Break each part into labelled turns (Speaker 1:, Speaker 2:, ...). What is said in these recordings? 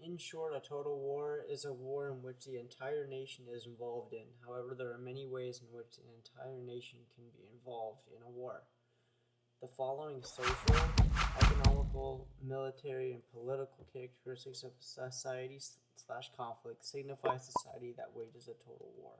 Speaker 1: In short, a total war is a war in which the entire nation is involved in. However, there are many ways in which an entire nation can be involved in a war. The following social, economical, military, and political characteristics of society/conflict signify a society that wages a total war.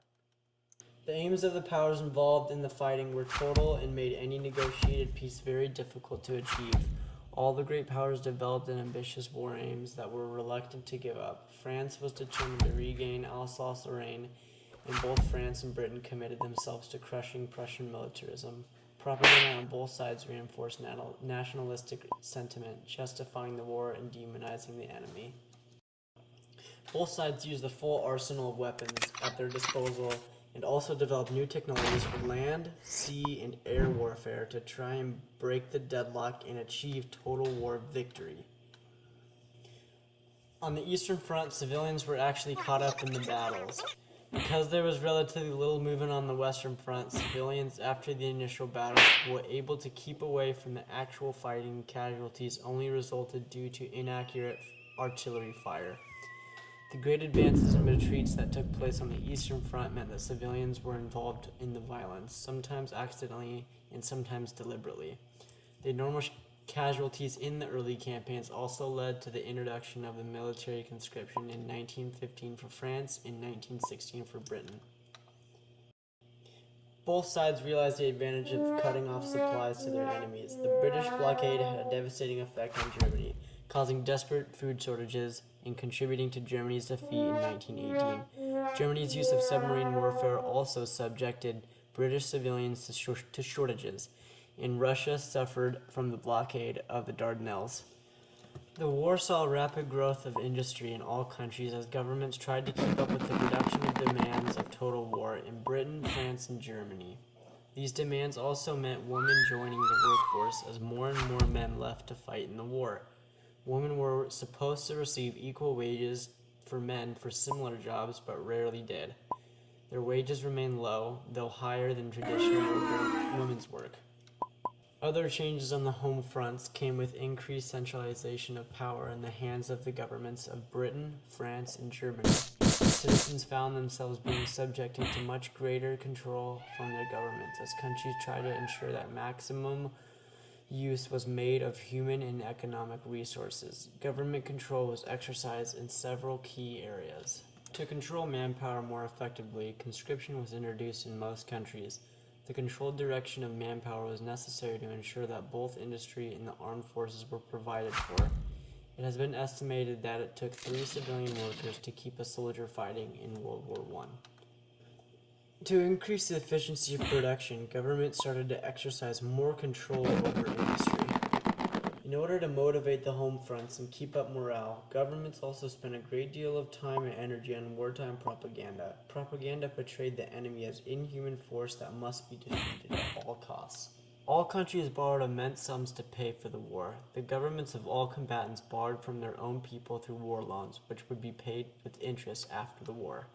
Speaker 1: The aims of the powers involved in the fighting were total and made any negotiated peace very difficult to achieve. All the great powers developed an ambitious war aims that were reluctant to give up. France was determined to regain Alsace-Lorraine, and both France and Britain committed themselves to crushing Prussian militarism. Propaganda on both sides reinforced nationalistic sentiment, justifying the war and demonizing the enemy. Both sides used the full arsenal of weapons at their disposal and also developed new technologies for land, sea, and air warfare to try and break the deadlock and achieve total war victory. On the Eastern Front, civilians were actually caught up in the battles. Because there was relatively little movement on the Western Front, civilians after the initial battles were able to keep away from the actual fighting. Casualties only resulted due to inaccurate artillery fire. The great advances and retreats that took place on the Eastern Front meant that civilians were involved in the violence, sometimes accidentally and sometimes deliberately. The enormous casualties in the early campaigns also led to the introduction of the military conscription in 1915 for France and 1916 for Britain. Both sides realized the advantage of cutting off supplies to their enemies. The British blockade had a devastating effect on Germany, causing desperate food shortages and contributing to Germany's defeat in 1918. Germany's use of submarine warfare also subjected British civilians to shortages, and Russia suffered from the blockade of the Dardanelles. The war saw rapid growth of industry in all countries as governments tried to keep up with the reduction of demands of total war in Britain, France, and Germany. These demands also meant women joining the workforce as more and more men left to fight in the war. Women were supposed to receive equal wages for men for similar jobs, but rarely did. Their wages remained low, though higher than traditional women's work. Other changes on the home fronts came with increased centralization of power in the hands of the governments of Britain, France, and Germany. Citizens found themselves being subjected to much greater control from their governments as countries tried to ensure that maximum use was made of human and economic resources. Government control was exercised in several key areas. To control manpower more effectively, conscription was introduced in most countries. The controlled direction of manpower was necessary to ensure that both industry and the armed forces were provided for. It has been estimated that it took 3 civilian workers to keep a soldier fighting in World War I. To increase the efficiency of production, government started to exercise more control over industry. In order to motivate the home fronts and keep up morale, governments also spent a great deal of time and energy on wartime propaganda. Propaganda portrayed the enemy as inhuman force that must be defeated at all costs. All countries borrowed immense sums to pay for the war. The governments of all combatants borrowed from their own people through war loans, which would be paid with interest after the war.